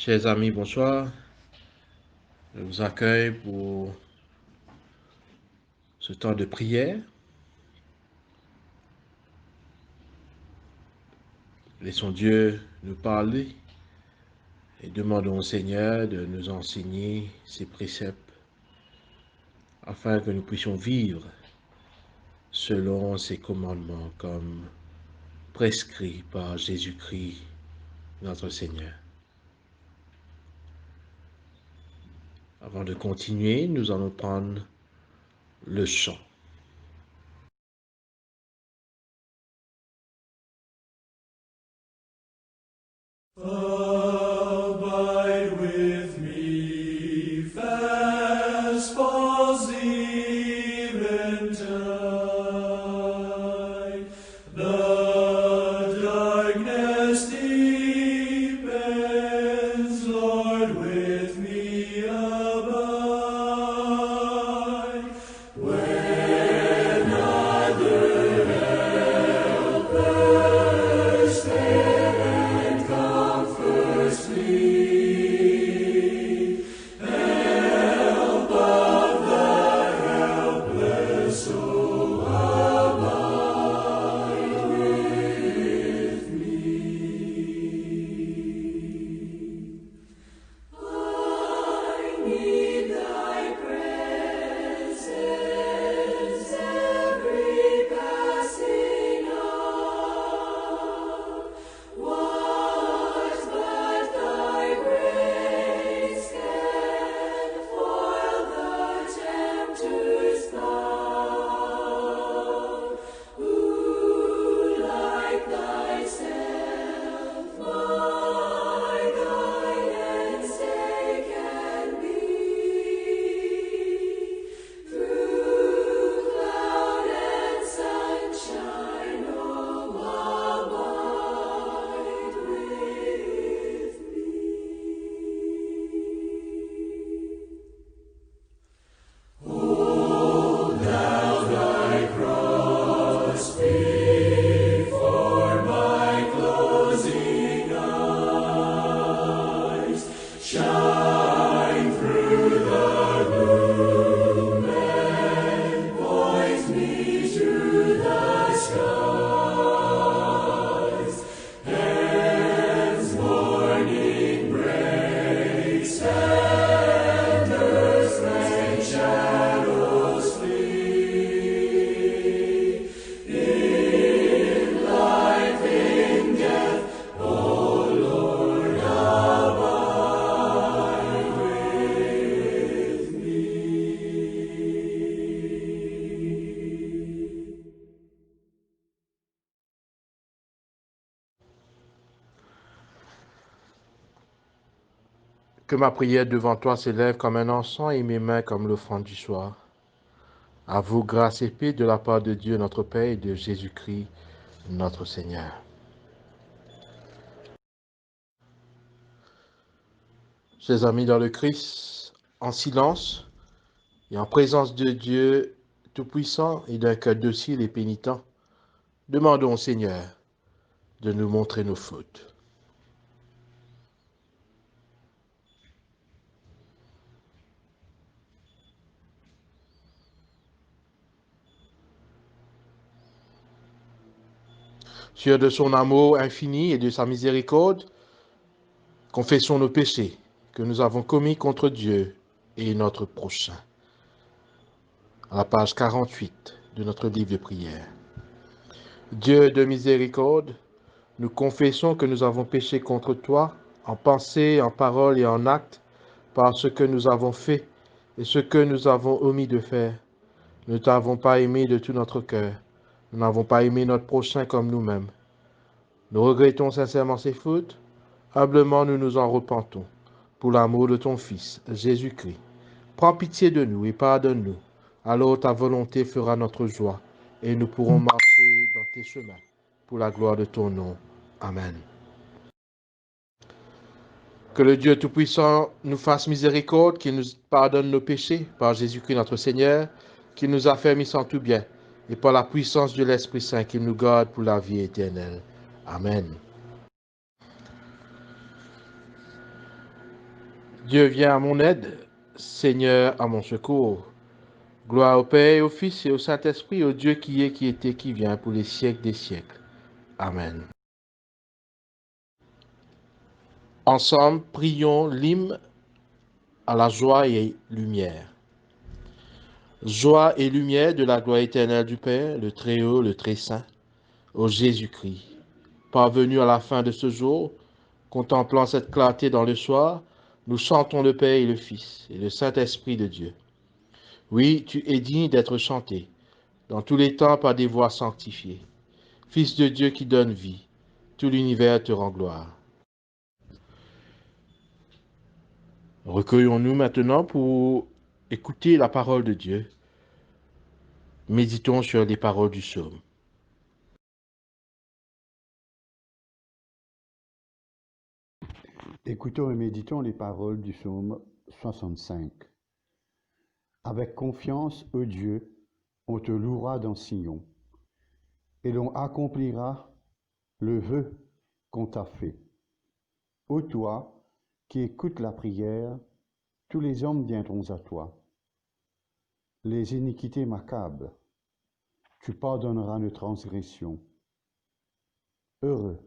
Chers amis, bonsoir. Je vous accueille pour ce temps de prière. Laissons Dieu nous parler et demandons au Seigneur de nous enseigner ses préceptes afin que nous puissions vivre selon ses commandements comme prescrits par Jésus-Christ, notre Seigneur. Avant de continuer, nous allons prendre le chant. Abide with me, fast falls the eventide. The darkness deepens, Lord, with me abide. When other helpers fail and comforts me, help of the helpless, so abide with me. I need thy presence every passing hour. What but thy grace can foil the tempter's thought? Who like thyself my guide and stay can be? Through cloud and sunshine, oh, abide with me. Hold thou thy cross before my closing eyes. Shine through the gloom and point me to the skies. As morning breaks and earth's and shadows flee, in life, in death, O Lord, abide with me. Que ma prière devant toi s'élève comme un encens et mes mains comme l'offrande du soir. À vous, grâce et paix de la part de Dieu notre Père et de Jésus-Christ notre Seigneur. Chers amis dans le Christ, en silence et en présence de Dieu Tout-Puissant et d'un cœur docile et pénitent, demandons au Seigneur de nous montrer nos fautes. Sûr de son amour infini et de sa miséricorde, confessons nos péchés que nous avons commis contre Dieu et notre prochain. À la page 48 de notre livre de prière. Dieu de miséricorde, nous confessons que nous avons péché contre toi en pensée, en parole et en acte, par ce que nous avons fait et ce que nous avons omis de faire. Nous ne t'avons pas aimé de tout notre cœur. Nous n'avons pas aimé notre prochain comme nous-mêmes. Nous regrettons sincèrement ces fautes. Humblement, nous nous en repentons. Pour l'amour de ton Fils, Jésus-Christ. Prends pitié de nous et pardonne-nous. Alors ta volonté fera notre joie et nous pourrons marcher dans tes chemins. Pour la gloire de ton nom. Amen. Que le Dieu Tout-Puissant nous fasse miséricorde, qu'il nous pardonne nos péchés par Jésus-Christ notre Seigneur, qu'il nous affermisse en tout bien, et par la puissance de l'Esprit Saint, qu'il nous garde pour la vie éternelle. Amen. Dieu vient à mon aide, Seigneur à mon secours. Gloire au Père et au Fils et au Saint-Esprit, au Dieu qui est, qui était, qui vient, pour les siècles des siècles. Amen. Ensemble, prions l'hymne à la joie et lumière. Joie et lumière de la gloire éternelle du Père, le Très-Haut, le Très-Saint, ô Jésus-Christ. Parvenu à la fin de ce jour, contemplant cette clarté dans le soir, nous chantons le Père et le Fils et le Saint-Esprit de Dieu. Oui, tu es digne d'être chanté, dans tous les temps par des voix sanctifiées. Fils de Dieu qui donne vie, tout l'univers te rend gloire. Recueillons-nous maintenant pour écouter la parole de Dieu. Méditons sur les paroles du psaume. Écoutons et méditons les paroles du psaume 65. Avec confiance, ô Dieu, on te louera dans Sion, et l'on accomplira le vœu qu'on t'a fait. Ô toi, qui écoutes la prière, tous les hommes viendront à toi. Les iniquités m'accablent, tu pardonneras nos transgressions. Heureux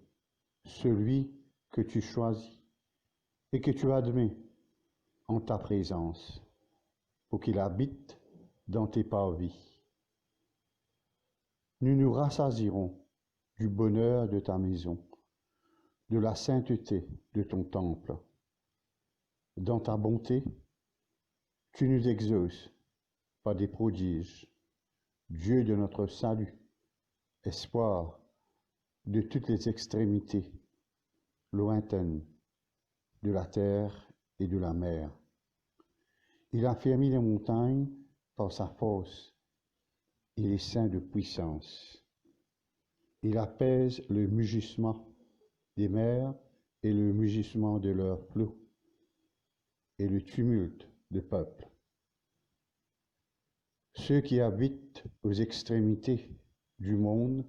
celui que tu choisis et que tu admets en ta présence, pour qu'il habite dans tes parvis. Nous nous rassasierons du bonheur de ta maison, de la sainteté de ton temple. Dans ta bonté, tu nous exauces par des prodiges, Dieu de notre salut, espoir de toutes les extrémités lointaines de la terre et de la mer. Il a fermé les montagnes par sa force et les seins de puissance. Il apaise le mugissement des mers et le mugissement de leurs flots et le tumulte des peuples. Ceux qui habitent aux extrémités du monde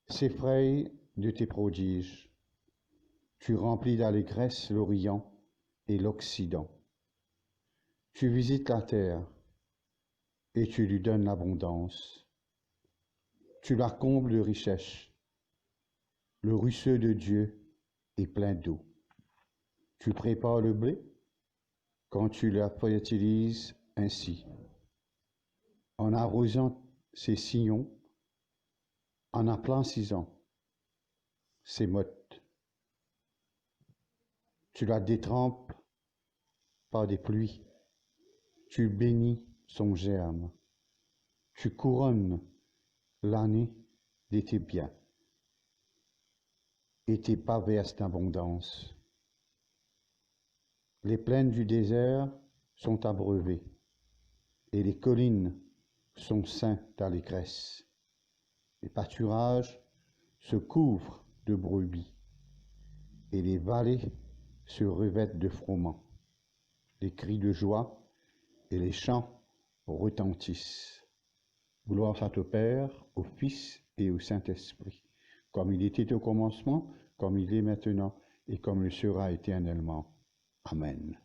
s'effrayent de tes prodiges. Tu remplis d'allégresse l'Orient et l'Occident. Tu visites la terre et tu lui donnes l'abondance. Tu la combles de richesses. Le ruisseau de Dieu est plein d'eau. Tu prépares le blé quand tu la fertilises ainsi, en arrosant ses sillons, en aplanissant ses mottes. Tu la détrempes par des pluies. Tu bénis son germe. Tu couronnes l'année de tes biens et tes pas versent d'abondance. Les plaines du désert sont abreuvées et les collines sont ceintes d'allégresse. Les pâturages se couvrent de brebis et les vallées se revêtent de froment. Les cris de joie et les chants retentissent. Gloire soit au Père, au Fils et au Saint-Esprit, comme il était au commencement, comme il est maintenant et comme il sera éternellement. Amen.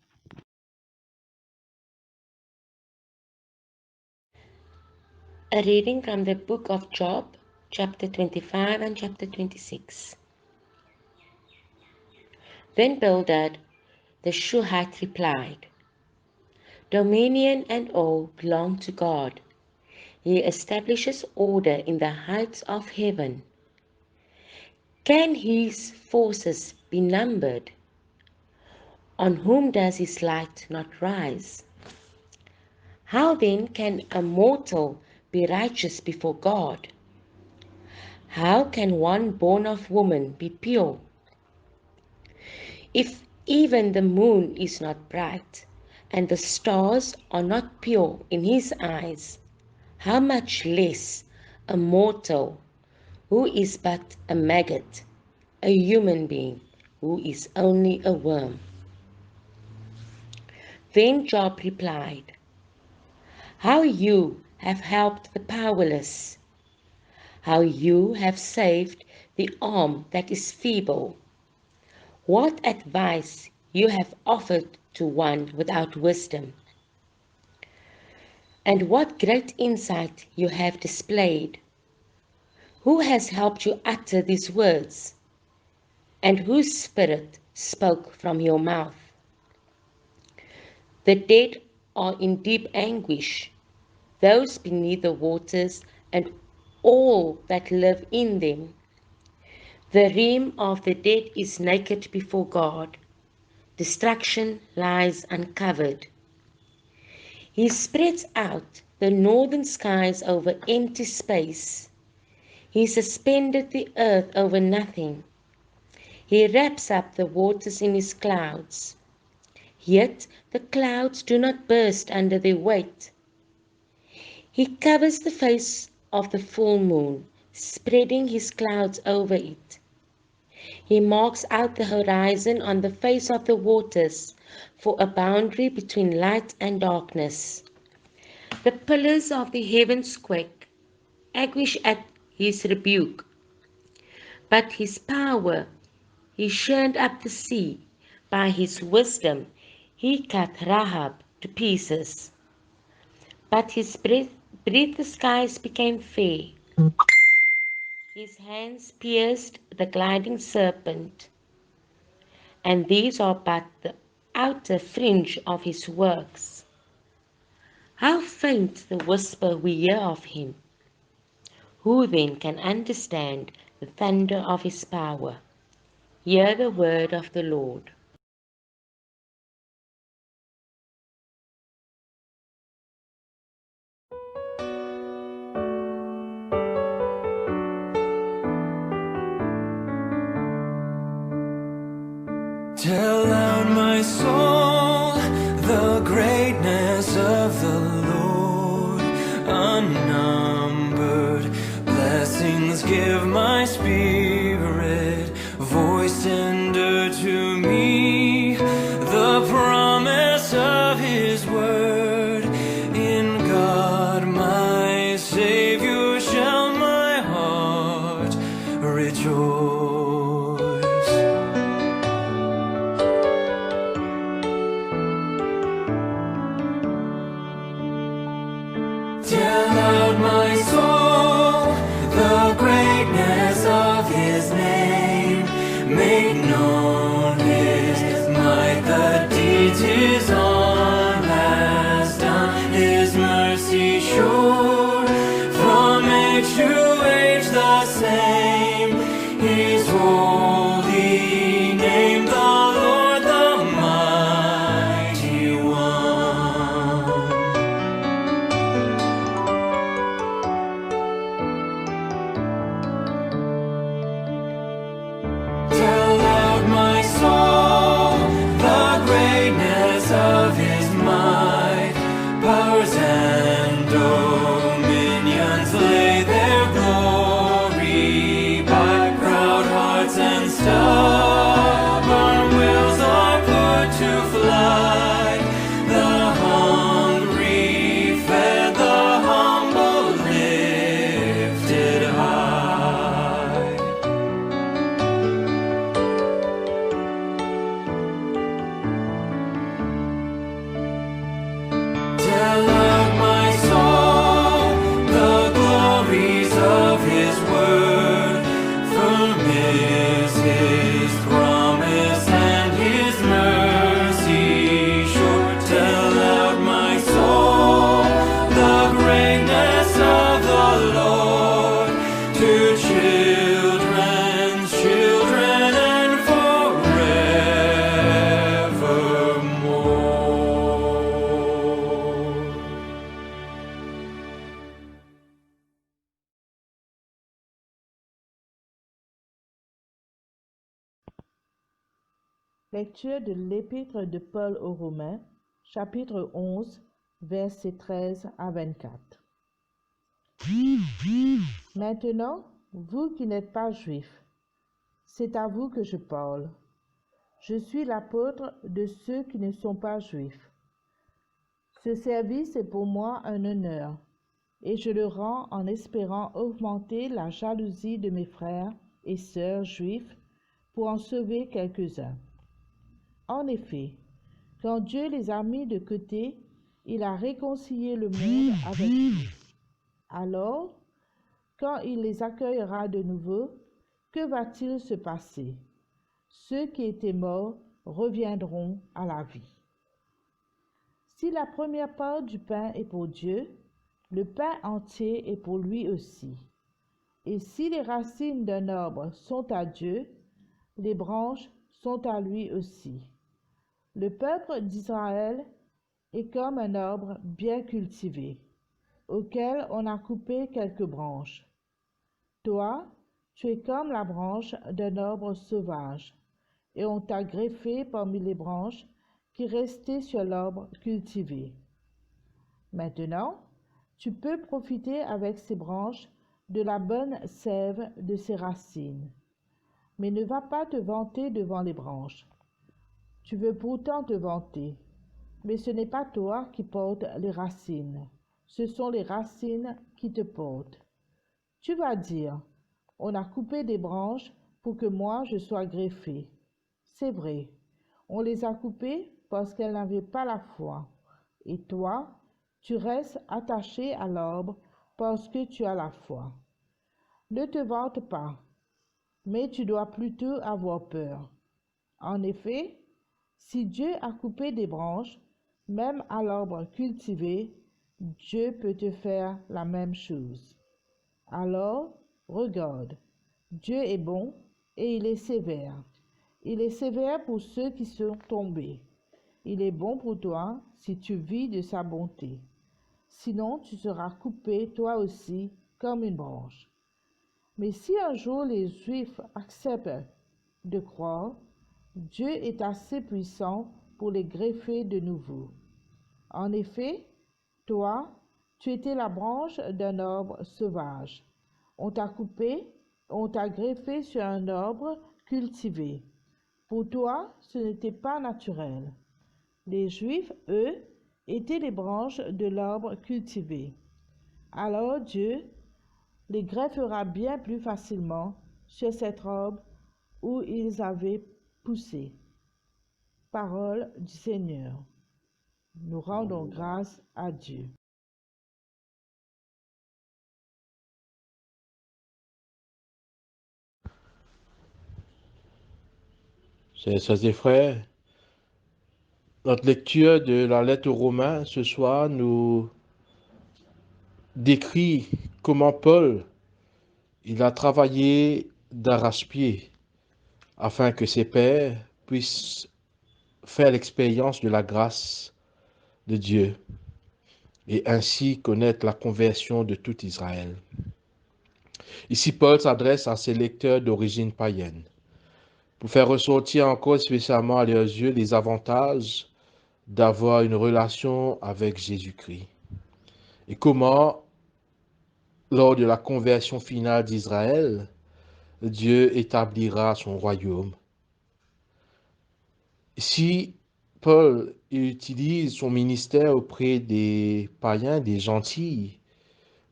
A reading from the book of Job, chapter 25 and chapter 26. Then Bildad the Shuhite replied, Dominion and awe belong to God. He establishes order in the heights of heaven. Can his forces be numbered? On whom does his light not rise? How then can a mortal be righteous before God? How can one born of woman be pure? If even the moon is not bright, and the stars are not pure in his eyes, how much less a mortal who is but a maggot, a human being who is only a worm? Then Job replied, How you have helped the powerless, how you have saved the arm that is feeble. What advice you have offered to one without wisdom. And what great insight you have displayed! Who has helped you utter these words? And whose spirit spoke from your mouth? The dead are in deep anguish, those beneath the waters and all that live in them. The realm of the dead is naked before God. Destruction lies uncovered. He spreads out the northern skies over empty space. He suspended the earth over nothing. He wraps up the waters in his clouds. Yet the clouds do not burst under their weight. He covers the face of the full moon, spreading his clouds over it. He marks out the horizon on the face of the waters for a boundary between light and darkness. The pillars of the heavens quake, anguish at his rebuke. But his power, he churned up the sea. By his wisdom, he cut Rahab to pieces. But his breath the skies became fair. His hands pierced the gliding serpent. And these are but the outer fringe of his works. How faint the whisper we hear of him! Who then can understand the thunder of his power? Hear the word of the Lord. Tell out, my soul, the greatness of the Lord. Unnumbered blessings give my spirit voice tender to me. The promise of his word, in God my Savior shall my heart rejoice. Tell out, my soul, the greatness of his name. Make known his might, the deeds his arm has done. His mercy sure, from age to age the same. His holy name, the Lord, the mighty one. Tell out, my soul, the greatness of his might. Powers and dominions lay their glory by. Proud hearts and stubborn wills are put to flight. The hungry fed, the humble lifted high. Tell out, my soul, the glories of his word. Firm is his promise and his mercy sure. Tell out, my soul, the greatness of the Lord, to children's children and forevermore. Lecture de l'Épître de Paul aux Romains, chapitre 11, versets 13 à 24. Maintenant, vous qui n'êtes pas juifs, c'est à vous que je parle. Je suis l'apôtre de ceux qui ne sont pas juifs. Ce service est pour moi un honneur, et je le rends en espérant augmenter la jalousie de mes frères et sœurs juifs pour en sauver quelques-uns. En effet, quand Dieu les a mis de côté, il a réconcilié le monde avec lui. Alors, quand il les accueillera de nouveau, que va-t-il se passer? Ceux qui étaient morts reviendront à la vie. Si la première part du pain est pour Dieu, le pain entier est pour lui aussi. Et si les racines d'un arbre sont à Dieu, les branches sont à lui aussi. Le peuple d'Israël est comme un arbre bien cultivé, auquel on a coupé quelques branches. Toi, tu es comme la branche d'un arbre sauvage, et on t'a greffé parmi les branches qui restaient sur l'arbre cultivé. Maintenant, tu peux profiter avec ces branches de la bonne sève de ses racines. Mais ne va pas te vanter devant les branches. Tu veux pourtant te vanter, mais ce n'est pas toi qui portes les racines, ce sont les racines qui te portent. Tu vas dire, on a coupé des branches pour que moi je sois greffé. C'est vrai, on les a coupées parce qu'elles n'avaient pas la foi. Et toi, tu restes attaché à l'arbre parce que tu as la foi. Ne te vante pas, mais tu dois plutôt avoir peur. En effet, si Dieu a coupé des branches, même à l'arbre cultivé, Dieu peut te faire la même chose. Alors, regarde, Dieu est bon et il est sévère. Il est sévère pour ceux qui sont tombés. Il est bon pour toi si tu vis de sa bonté. Sinon, tu seras coupé toi aussi comme une branche. Mais si un jour les Juifs acceptent de croire, Dieu est assez puissant pour les greffer de nouveau. En effet, toi, tu étais la branche d'un arbre sauvage. On t'a coupé, on t'a greffé sur un arbre cultivé. Pour toi, ce n'était pas naturel. Les Juifs, eux, étaient les branches de l'arbre cultivé. Alors Dieu les greffera bien plus facilement sur cet arbre où ils avaient poussé. Parole du Seigneur. Nous rendons grâce à Dieu. Chers sœurs et frères, notre lecture de la lettre aux Romains ce soir nous décrit comment Paul il a travaillé d'arrache-pied afin que ses pairs puissent faire l'expérience de la grâce de Dieu et ainsi connaître la conversion de tout Israël. Ici, Paul s'adresse à ses lecteurs d'origine païenne pour faire ressortir encore spécialement à leurs yeux les avantages d'avoir une relation avec Jésus-Christ et comment, lors de la conversion finale d'Israël, Dieu établira son royaume. Si Paul utilise son ministère auprès des païens, des gentils,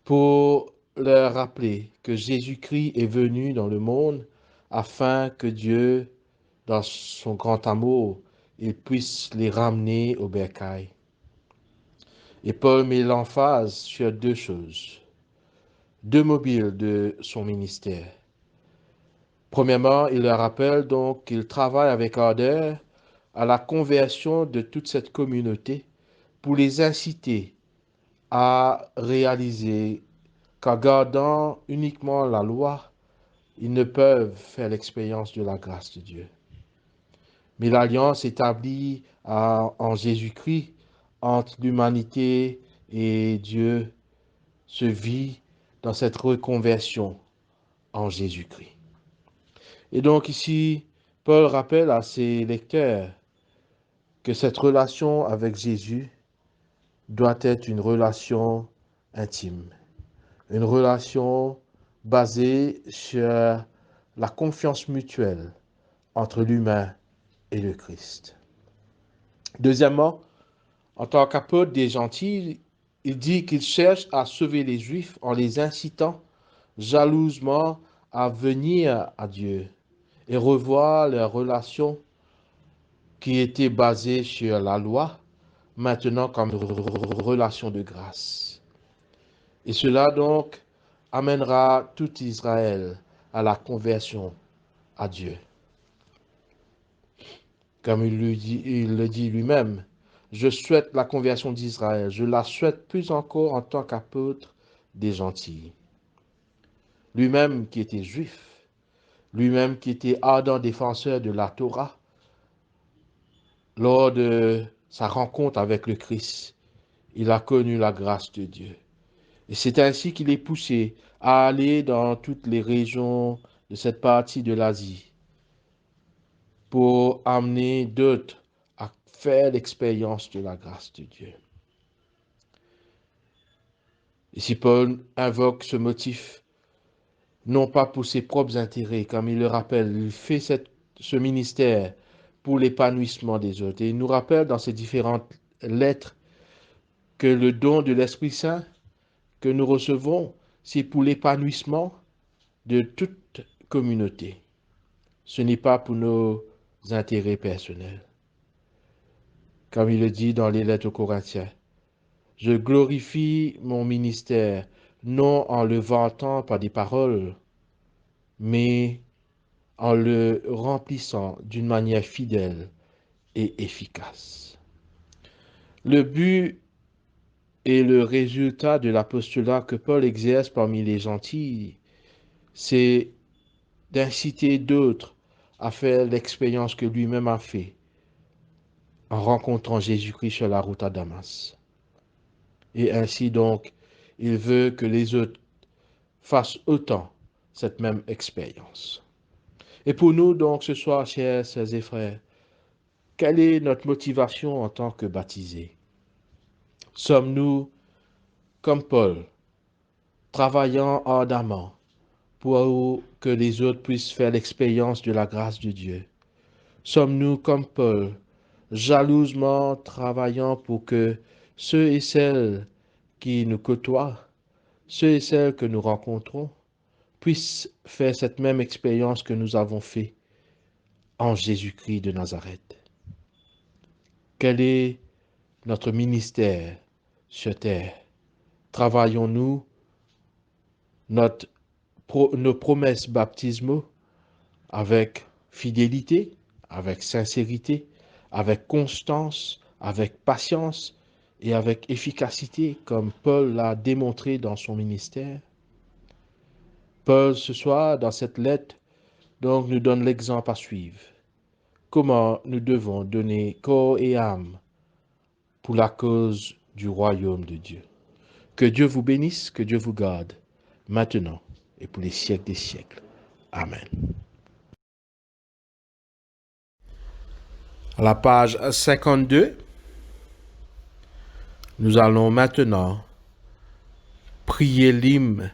pour leur rappeler que Jésus-Christ est venu dans le monde afin que Dieu, dans son grand amour, il puisse les ramener au bercail. Et Paul met l'emphase sur deux choses, deux mobiles de son ministère. Premièrement, il leur rappelle donc qu'il travaille avec ardeur à la conversion de toute cette communauté pour les inciter à réaliser qu'en gardant uniquement la loi, ils ne peuvent faire l'expérience de la grâce de Dieu. Mais l'alliance établie en Jésus-Christ entre l'humanité et Dieu se vit dans cette reconversion en Jésus-Christ. Et donc ici, Paul rappelle à ses lecteurs que cette relation avec Jésus doit être une relation intime, une relation basée sur la confiance mutuelle entre l'humain et le Christ. Deuxièmement, en tant qu'apôtre des gentils, il dit qu'il cherche à sauver les Juifs en les incitant jalousement à venir à Dieu et revoir leur relation qui était basée sur la loi, maintenant comme relation de grâce. Et cela donc amènera tout Israël à la conversion à Dieu. Comme il le dit lui-même, je souhaite la conversion d'Israël, je la souhaite plus encore en tant qu'apôtre des gentils. Lui-même qui était juif, lui-même qui était ardent défenseur de la Torah, lors de sa rencontre avec le Christ, il a connu la grâce de Dieu. Et c'est ainsi qu'il est poussé à aller dans toutes les régions de cette partie de l'Asie pour amener d'autres à faire l'expérience de la grâce de Dieu. Ici, Paul invoque ce motif, non pas pour ses propres intérêts, comme il le rappelle, il fait ce ministère pour l'épanouissement des autres. Et il nous rappelle dans ces différentes lettres que le don de l'Esprit Saint que nous recevons, c'est pour l'épanouissement de toute communauté. Ce n'est pas pour nos intérêts personnels. Comme il le dit dans les lettres aux Corinthiens, je glorifie mon ministère, non en le vantant par des paroles, mais en le remplissant d'une manière fidèle et efficace. Le but et le résultat de l'apostolat que Paul exerce parmi les gentils, c'est d'inciter d'autres à faire l'expérience que lui-même a fait en rencontrant Jésus-Christ sur la route à Damas. Et ainsi donc, il veut que les autres fassent autant cette même expérience. Et pour nous donc ce soir, chers sœurs et frères, quelle est notre motivation en tant que baptisés? Sommes-nous, comme Paul, travaillant ardemment pour que les autres puissent faire l'expérience de la grâce de Dieu? Sommes-nous, comme Paul, jalousement travaillant pour que ceux et celles qui nous côtoient, ceux et celles que nous rencontrons, puissent faire cette même expérience que nous avons fait en Jésus-Christ de Nazareth? Quel est notre ministère sur terre? Travaillons-nous nos promesses baptismaux avec fidélité, avec sincérité, avec constance, avec patience et avec efficacité, comme Paul l'a démontré dans son ministère? Paul, ce soir, dans cette lettre, donc, nous donne l'exemple à suivre. Comment nous devons donner corps et âme pour la cause du royaume de Dieu. Que Dieu vous bénisse, que Dieu vous garde, maintenant et pour les siècles des siècles. Amen. À la page 52, nous allons maintenant prier l'hymne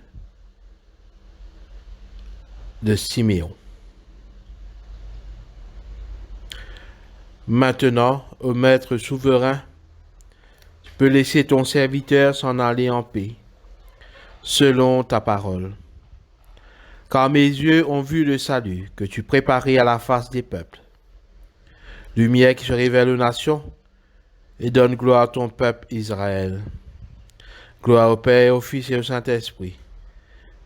de Siméon. Maintenant, ô Maître souverain, tu peux laisser ton serviteur s'en aller en paix, selon ta parole. Car mes yeux ont vu le salut que tu préparais à la face des peuples. Lumière qui se révèle aux nations, et donne gloire à ton peuple Israël. Gloire au Père, au Fils et au Saint-Esprit,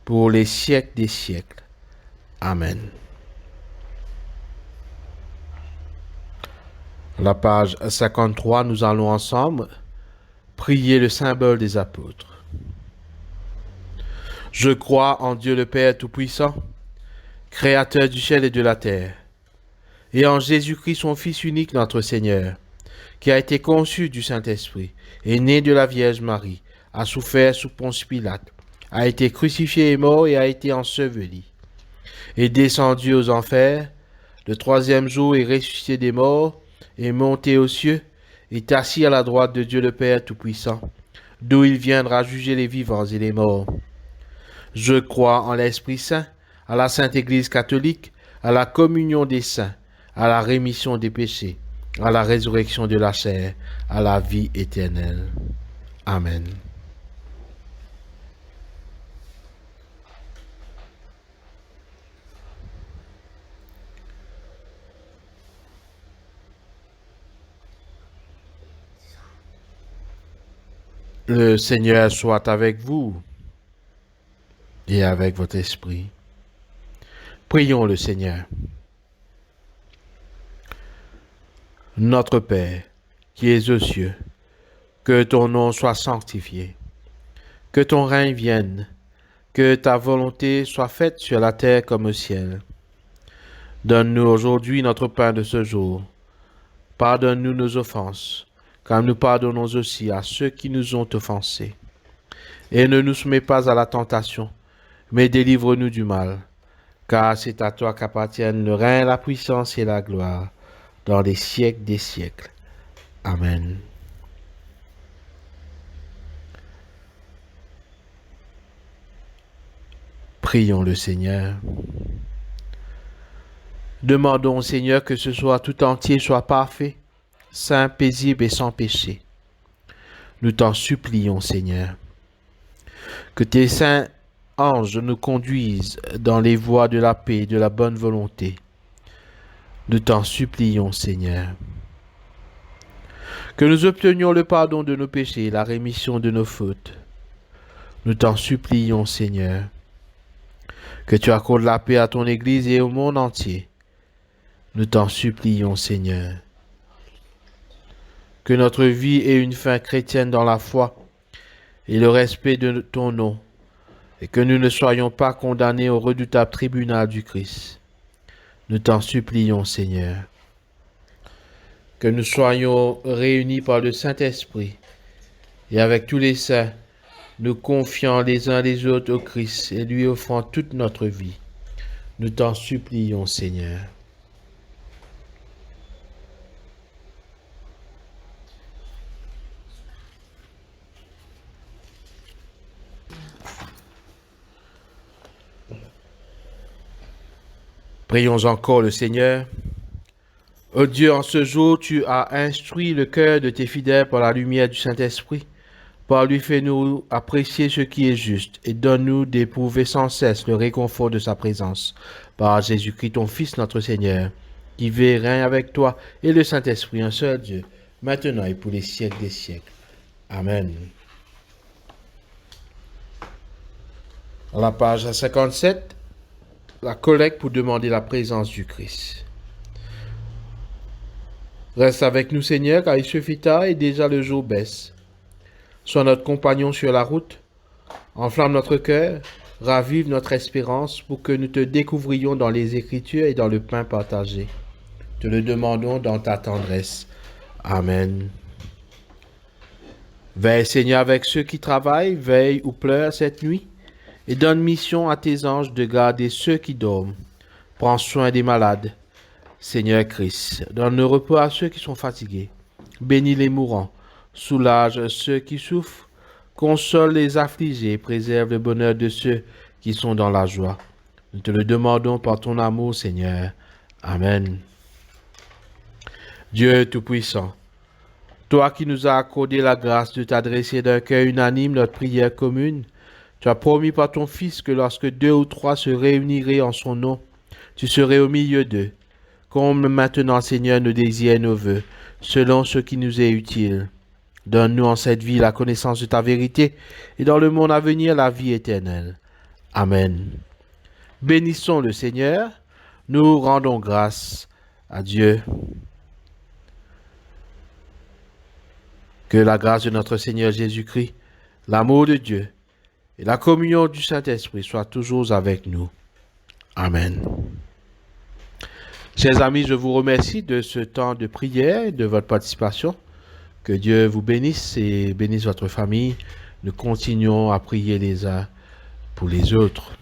pour les siècles des siècles. Amen. À la page 53, nous allons ensemble prier le symbole des apôtres. Je crois en Dieu le Père Tout-Puissant, Créateur du ciel et de la terre, et en Jésus-Christ, son Fils unique, notre Seigneur, qui a été conçu du Saint-Esprit, est né de la Vierge Marie, a souffert sous Ponce Pilate, a été crucifié et mort et a été enseveli, est descendu aux enfers, le troisième jour est ressuscité des morts, est monté aux cieux, est assis à la droite de Dieu le Père Tout-Puissant, d'où il viendra juger les vivants et les morts. Je crois en l'Esprit Saint, à la Sainte Église catholique, à la communion des saints, à la rémission des péchés, à la résurrection de la chair, à la vie éternelle. Amen. Le Seigneur soit avec vous et avec votre esprit. Prions le Seigneur. Notre Père, qui es aux cieux, que ton nom soit sanctifié, que ton règne vienne, que ta volonté soit faite sur la terre comme au ciel. Donne-nous aujourd'hui notre pain de ce jour. Pardonne-nous nos offenses, comme nous pardonnons aussi à ceux qui nous ont offensés. Et ne nous soumets pas à la tentation, mais délivre-nous du mal, car c'est à toi qu'appartiennent le règne, la puissance et la gloire, dans les siècles des siècles. Amen. Prions le Seigneur. Demandons au Seigneur que ce soir tout entier soit parfait, saint, paisible et sans péché. Nous t'en supplions, Seigneur. Que tes saints anges nous conduisent dans les voies de la paix et de la bonne volonté. Nous t'en supplions, Seigneur. Que nous obtenions le pardon de nos péchés et la rémission de nos fautes. Nous t'en supplions, Seigneur. Que tu accordes la paix à ton Église et au monde entier. Nous t'en supplions, Seigneur. Que notre vie ait une fin chrétienne dans la foi et le respect de ton nom, et que nous ne soyons pas condamnés au redoutable tribunal du Christ. Nous t'en supplions, Seigneur. Que nous soyons réunis par le Saint-Esprit, et avec tous les saints, nous confiant les uns les autres au Christ et lui offrant toute notre vie. Nous t'en supplions, Seigneur. Prions encore le Seigneur. Ô Dieu, en ce jour, tu as instruit le cœur de tes fidèles par la lumière du Saint-Esprit. Par lui, fais-nous apprécier ce qui est juste et donne-nous d'éprouver sans cesse le réconfort de sa présence. Par Jésus-Christ, ton Fils, notre Seigneur, qui vit et règne avec toi et le Saint-Esprit, un seul Dieu, maintenant et pour les siècles des siècles. Amen. À la page 57, la collecte pour demander la présence du Christ. Reste avec nous, Seigneur, car il suffit tard et déjà le jour baisse. Sois notre compagnon sur la route, enflamme notre cœur, ravive notre espérance pour que nous te découvrions dans les Écritures et dans le pain partagé. Te le demandons dans ta tendresse. Amen. Veille, Seigneur, avec ceux qui travaillent, veille ou pleurent cette nuit, et donne mission à tes anges de garder ceux qui dorment. Prends soin des malades. Seigneur Christ, donne le repos à ceux qui sont fatigués. Bénis les mourants. Soulage ceux qui souffrent, console les affligés, préserve le bonheur de ceux qui sont dans la joie. Nous te le demandons par ton amour, Seigneur. Amen. Dieu Tout-Puissant, toi qui nous as accordé la grâce de t'adresser d'un cœur unanime notre prière commune, tu as promis par ton Fils que lorsque 2 ou 3 se réuniraient en son nom, tu serais au milieu d'eux. Comble maintenant, Seigneur, nos désirs et nos vœux, selon ce qui nous est utile. Donne-nous en cette vie la connaissance de ta vérité et dans le monde à venir la vie éternelle. Amen. Bénissons le Seigneur, nous rendons grâce à Dieu. Que la grâce de notre Seigneur Jésus-Christ, l'amour de Dieu et la communion du Saint-Esprit soient toujours avec nous. Amen. Chers amis, je vous remercie de ce temps de prière et de votre participation. Que Dieu vous bénisse et bénisse votre famille. Nous continuons à prier les uns pour les autres.